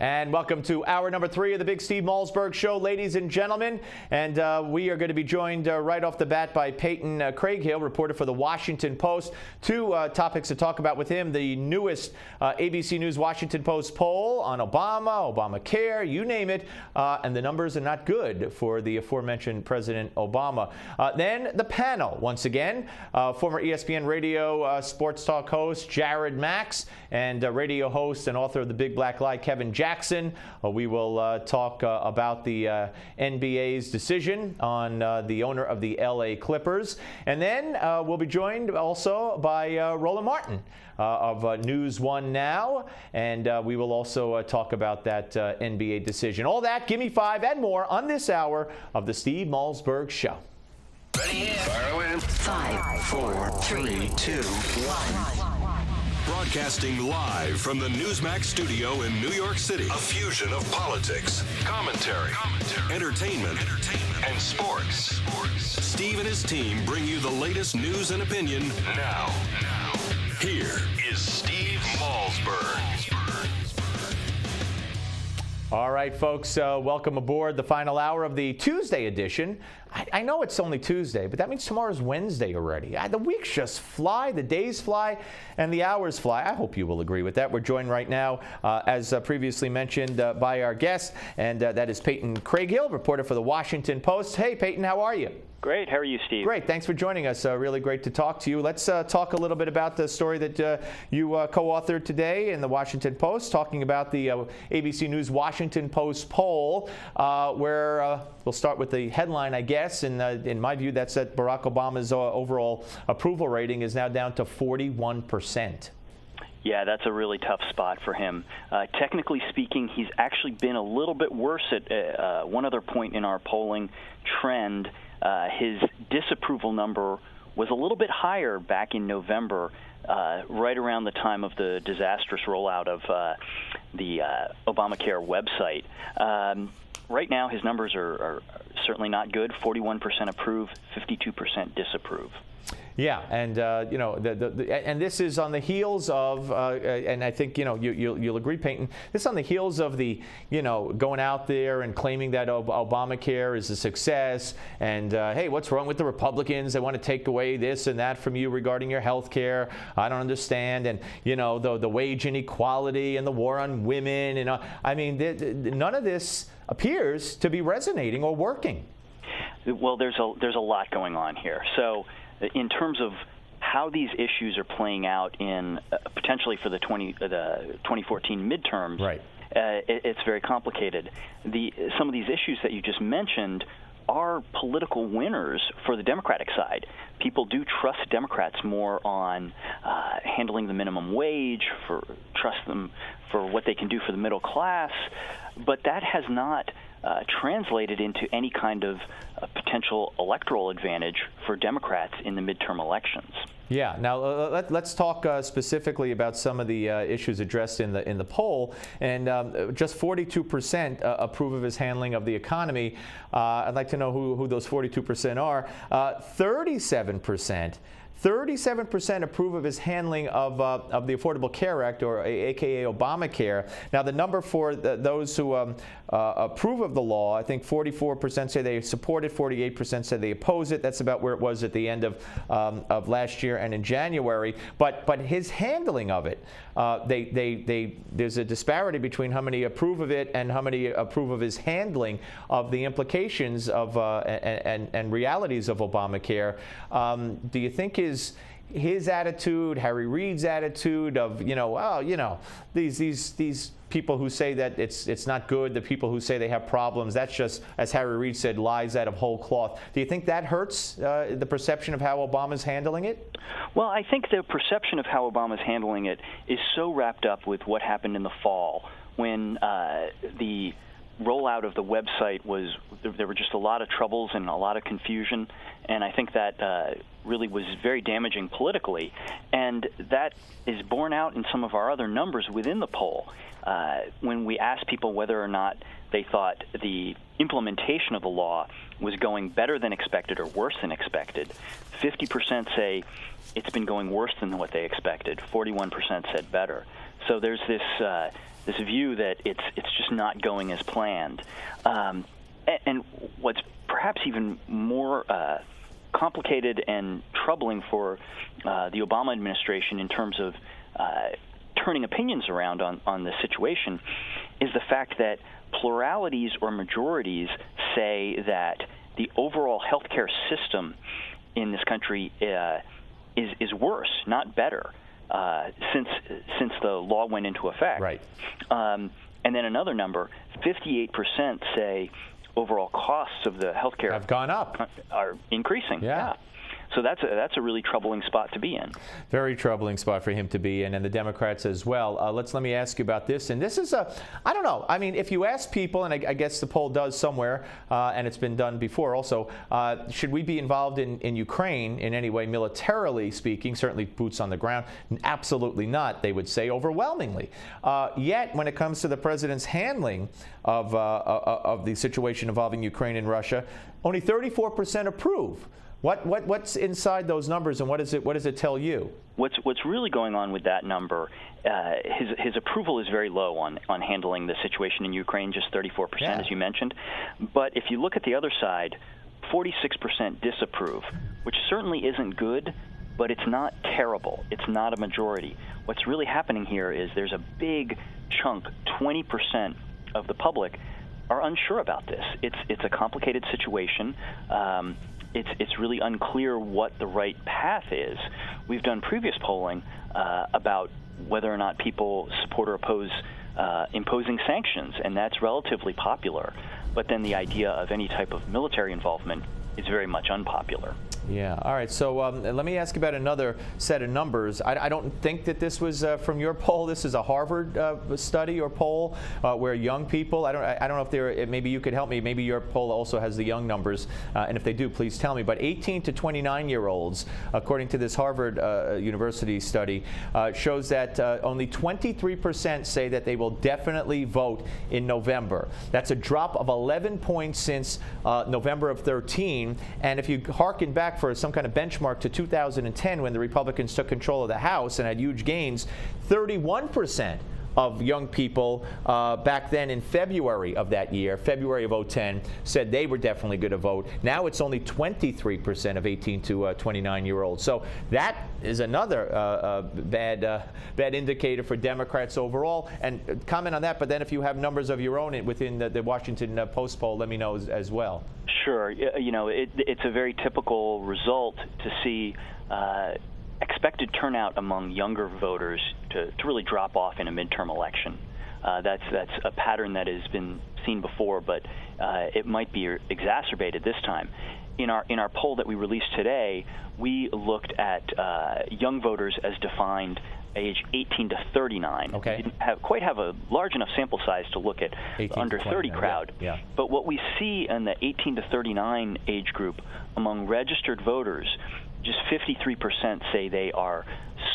And welcome to hour number 3 of the Big Steve Malzberg Show, ladies and gentlemen. And we are going to be joined right off the bat by Peyton Craighill, reporter for the Washington Post. Two topics to talk about with him: the newest ABC News Washington Post poll on Obama, Obamacare, you name it. And the numbers are not good for the aforementioned President Obama. Then the panel, once again, former ESPN radio sports talk host Jared Max and radio host and author of The Big Black Lie, Kevin Jackson. We will talk about the NBA's decision on the owner of the LA Clippers. And then we'll be joined also by Roland Martin of News One Now. And we will also talk about that NBA decision. All that, Gimme 5 and more on this hour of the Steve Malzberg Show. Ready? Fire away. 5, 4, 3, 2, 1. Broadcasting live from the Newsmax studio in New York City. A fusion of politics, commentary, entertainment, and sports. Steve and his team bring you the latest news and opinion now. Here is Steve Malzberg. All right, folks, welcome aboard the final hour of the Tuesday edition. I know it's only Tuesday, but that means tomorrow's Wednesday already. The weeks just fly, the days fly, and the hours fly. I hope you will agree with that. We're joined right now, as previously mentioned, by our guest, and that is Peyton Craighill, reporter for the Washington Post. Hey, Peyton, how are you? Great. How are you, Steve? Great. Thanks for joining us. Really great to talk to you. Let's talk a little bit about the story that you co-authored today in the Washington Post, talking about the ABC News Washington Post poll, where we'll start with the headline, I guess. And in my view, that's that Barack Obama's overall approval rating is now down to 41%. Yeah, that's a really tough spot for him. Technically speaking, he's actually been a little bit worse at one other point in our polling trend. His disapproval number was a little bit higher back in November, right around the time of the disastrous rollout of the Obamacare website. Right now, his numbers are certainly not good. 41% approve, 52% disapprove. Yeah, and and this is on the heels of, and I think you'll agree, Peyton. This is on the heels of the going out there and claiming that Obamacare is a success, and hey, what's wrong with the Republicans? They want to take away this and that from you regarding your health care. I don't understand, and the wage inequality and the war on women, and I mean, none of this appears to be resonating or working. Well, there's a lot going on here. So, in terms of how these issues are playing out in potentially for the 2014 midterms, right. It's very complicated. Some of these issues that you just mentioned are political winners for the Democratic side. People do trust Democrats more on handling the minimum wage, trust them for what they can do for the middle class, but that has not translated into any kind of potential electoral advantage for Democrats in the midterm elections. Yeah. Now let's talk specifically about some of the issues addressed in the poll. And just 42% approve of his handling of the economy. I'd like to know who those 42% are. 37% approve of his handling of the Affordable Care Act, or AKA Obamacare. Now, the number for those who approve of the law, I think 44% say they support it, 48% say they oppose it. That's about where it was at the end of last year and in January. But his handling of it, there's a disparity between how many approve of it and how many approve of his handling of the implications of and realities of Obamacare. Do you think his attitude, Harry Reid's attitude of these people who say that it's not good, the people who say they have problems, that's just, as Harry Reid said, lies out of whole cloth. Do you think that hurts the perception of how Obama's handling it? Well, I think the perception of how Obama's handling it is so wrapped up with what happened in the fall when the rollout of the website there were just a lot of troubles and a lot of confusion, and I think that really was very damaging politically, and that is borne out in some of our other numbers within the poll. When we asked people whether or not they thought the implementation of the law was going better than expected or worse than expected, 50% say it's been going worse than what they expected. 41% said better. So there's this view that it's just not going as planned. And what's perhaps even more complicated and troubling for the Obama administration in terms of turning opinions around on the situation is the fact that pluralities or majorities say that the overall healthcare system in this country is worse, not better, since the law went into effect. Right. And then another number, 58% say overall costs of the healthcare have gone up, are increasing. Yeah. So that's a really troubling spot to be in. Very troubling spot for him to be in, and the Democrats as well. Let me ask you about this. And this is I don't know. I mean, if you ask people, and I guess the poll does somewhere, and it's been done before also, should we be involved in Ukraine in any way, militarily speaking, certainly boots on the ground? Absolutely not, they would say overwhelmingly. Yet, when it comes to the president's handling of the situation involving Ukraine and Russia, only 34% approve. What's inside those numbers, and what does it tell you? What's really going on with that number? His approval is very low on handling the situation in Ukraine, just 34%, as you mentioned. But if you look at the other side, 46% disapprove, which certainly isn't good, but it's not terrible. It's not a majority. What's really happening here is there's a big chunk, 20% of the public, are unsure about this. It's a complicated situation. It's really unclear what the right path is. We've done previous polling about whether or not people support or oppose imposing sanctions, and that's relatively popular. But then the idea of any type of military involvement is very much unpopular. Yeah. All right. So let me ask you about another set of numbers. I don't think that this was from your poll. This is a Harvard study or poll where young people. I don't know if they're. Maybe you could help me. Maybe your poll also has the young numbers, and if they do, please tell me. But 18 to 29-year-olds, according to this Harvard University study, shows that only 23% say that they will definitely vote in November. That's a drop of 11 points since November of 13. And if you harken back for some kind of benchmark to 2010, when the Republicans took control of the House and had huge gains, 31% of young people back then in February of that year, February of 2010, said they were definitely going to vote. Now it's only 23% of 18 to 29-year-olds. So that is another bad indicator for Democrats overall. And comment on that, but then if you have numbers of your own within the Washington Post poll, let me know as well. Sure. You know, it's a very typical result to see expected turnout among younger voters to really drop off in a midterm election. That's a pattern that has been seen before, but it might be exacerbated this time. In our poll that we released today, we looked at young voters as defined age 18 to 39. Okay. We didn't quite have a large enough sample size to look at the under 30 crowd. Yeah. But what we see in the 18 to 39 age group among registered voters, just 53% say they are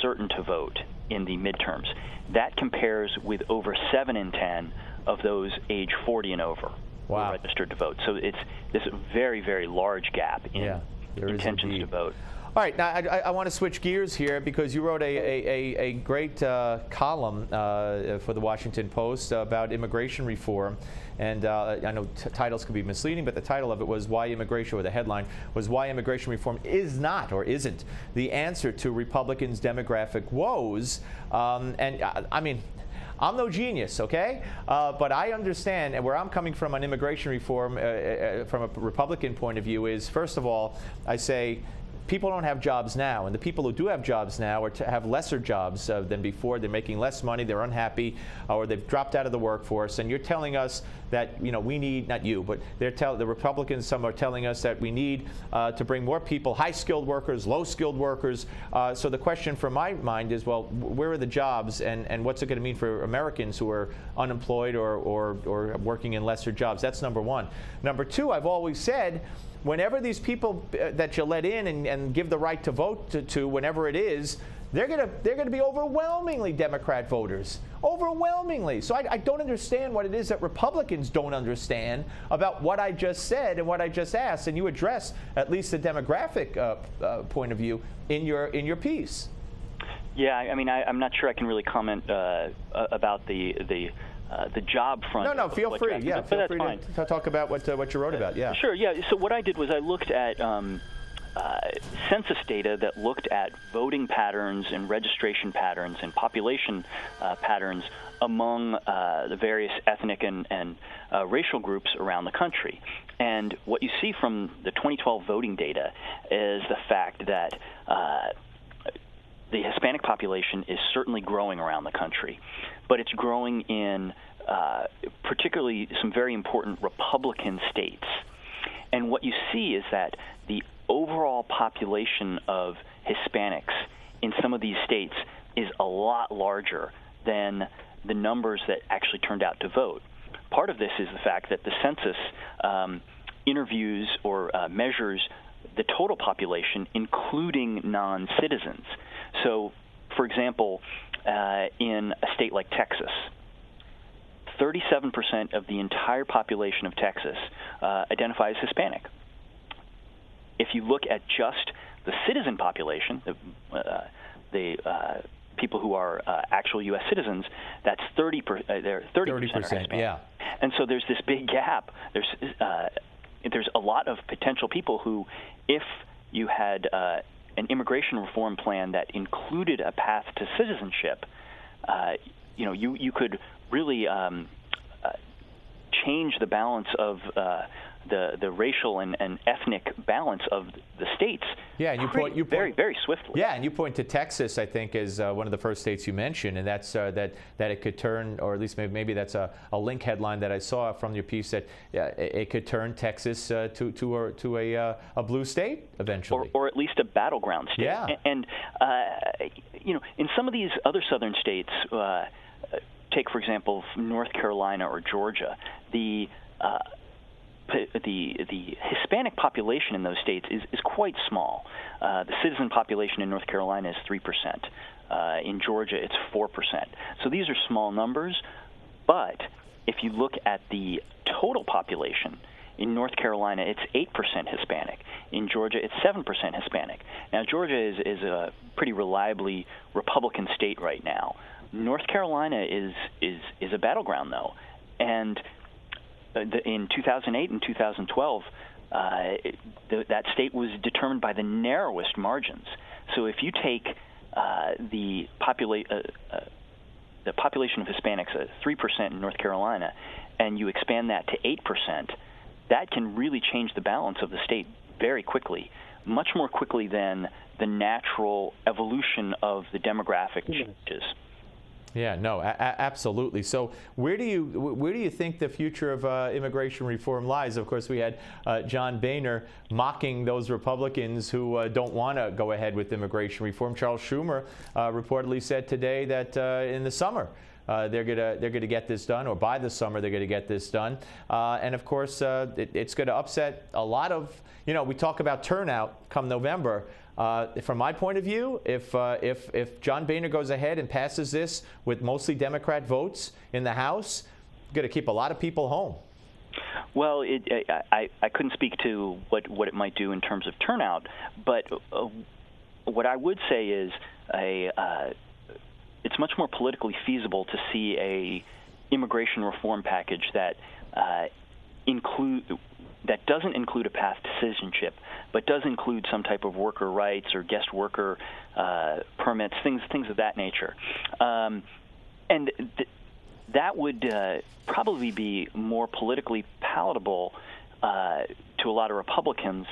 certain to vote in the midterms. That compares with over 7 in 10 of those age 40 and over who are registered to vote. So it's this very, very large gap in intentions to vote. All right, now I want to switch gears here because you wrote a great column for the Washington Post about immigration reform. And I know titles can be misleading, but the title of it was Why Immigration, or the headline was Why Immigration Reform is not or isn't the answer to Republicans' demographic woes. I mean, I'm no genius, okay? But I understand, and where I'm coming from on immigration reform from a Republican point of view is, first of all, I say, people don't have jobs now, and the people who do have jobs now are to have lesser jobs than before. They're making less money, they're unhappy, or they've dropped out of the workforce. And you're telling us that, you know, we need, not you, but the Republicans, some are telling us that we need to bring more people, high-skilled workers, low-skilled workers. So the question from my mind is, well, where are the jobs, and what's it going to mean for Americans who are unemployed or working in lesser jobs? That's number one. Number two, I've always said, whenever these people that you let in and give the right to vote to whenever it is, they're gonna be overwhelmingly Democrat voters, overwhelmingly. So I don't understand what it is that Republicans don't understand about what I just said and what I just asked. And you address at least the demographic point of view in your piece. Yeah, I mean, I'm not sure I can really comment about the job front. No, feel free. Yeah, feel free to talk about what you wrote about. Yeah. Sure. Yeah. So what I did was I looked at census data that looked at voting patterns and registration patterns and population patterns among the various ethnic and racial groups around the country. And what you see from the 2012 voting data is the fact that the Hispanic population is certainly growing around the country, but it's growing in particularly some very important Republican states. And what you see is that the overall population of Hispanics in some of these states is a lot larger than the numbers that actually turned out to vote. Part of this is the fact that the census interviews or measures the total population, including non-citizens. So, for example, in a state like Texas, 37% of the entire population of Texas identifies Hispanic. If you look at just the citizen population, the people who are actual U.S. citizens, that's 30%. They're 30% Hispanic. Yeah. And so there's this big gap. There's a lot of potential people who, if you had an immigration reform plan that included a path to citizenship, you could really change the balance of the racial and ethnic balance of the states. Yeah, and you point very swiftly. Yeah, and you point to Texas, I think, as one of the first states you mentioned, and that's that it could turn, or at least maybe that's a link headline that I saw from your piece, that it could turn Texas to a blue state eventually, or at least a battleground state. Yeah, and in some of these other southern states, take for example North Carolina or Georgia, the Hispanic population in those states is quite small. The citizen population in North Carolina is 3%. In Georgia, it's 4%. So these are small numbers, but if you look at the total population, in North Carolina, it's 8% Hispanic. In Georgia, it's 7% Hispanic. Now, Georgia is a pretty reliably Republican state right now. North Carolina is a battleground, though, and in 2008 and 2012, that state was determined by the narrowest margins. So if you take the population of Hispanics, 3% in North Carolina, and you expand that to 8%, that can really change the balance of the state very quickly, much more quickly than the natural evolution of the demographic changes. Yeah, no, absolutely. So where do you think the future of immigration reform lies? Of course, we had John Boehner mocking those Republicans who don't want to go ahead with immigration reform. Charles Schumer reportedly said today that in the summer they're gonna get this done, or by the summer they're gonna get this done. And of course, it's going to upset a lot of. We talk about turnout come November. From my point of view, if John Boehner goes ahead and passes this with mostly Democrat votes in the House, going to keep a lot of people home. Well, I couldn't speak to what it might do in terms of turnout, but what I would say is it's much more politically feasible to see a immigration reform package that doesn't include a path to citizenship, but does include some type of worker rights or guest worker permits, things of that nature. And that would probably be more politically palatable to a lot of Republicans,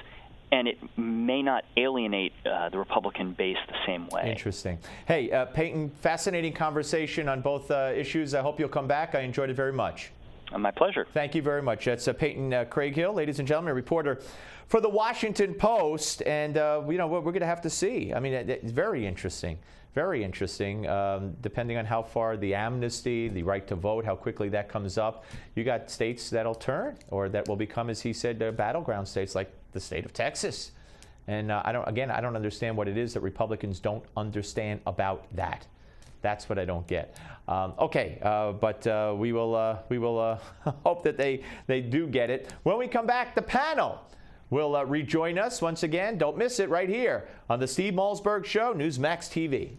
and it may not alienate the Republican base the same way. Interesting. Hey, Peyton, fascinating conversation on both issues. I hope you'll come back. I enjoyed it very much. My pleasure. Thank you very much. That's Peyton Craighill, ladies and gentlemen, a reporter for the Washington Post. And, we're going to have to see. I mean, it's very interesting. Very interesting, depending on how far the amnesty, the right to vote, how quickly that comes up. You got states that'll turn, or that will become, as he said, battleground states like the state of Texas. And I don't understand what it is that Republicans don't understand about that. That's what I don't get. But we will hope that they do get it. When we come back, the panel will rejoin us once again. Don't miss it right here on the Steve Malzberg Show, Newsmax TV.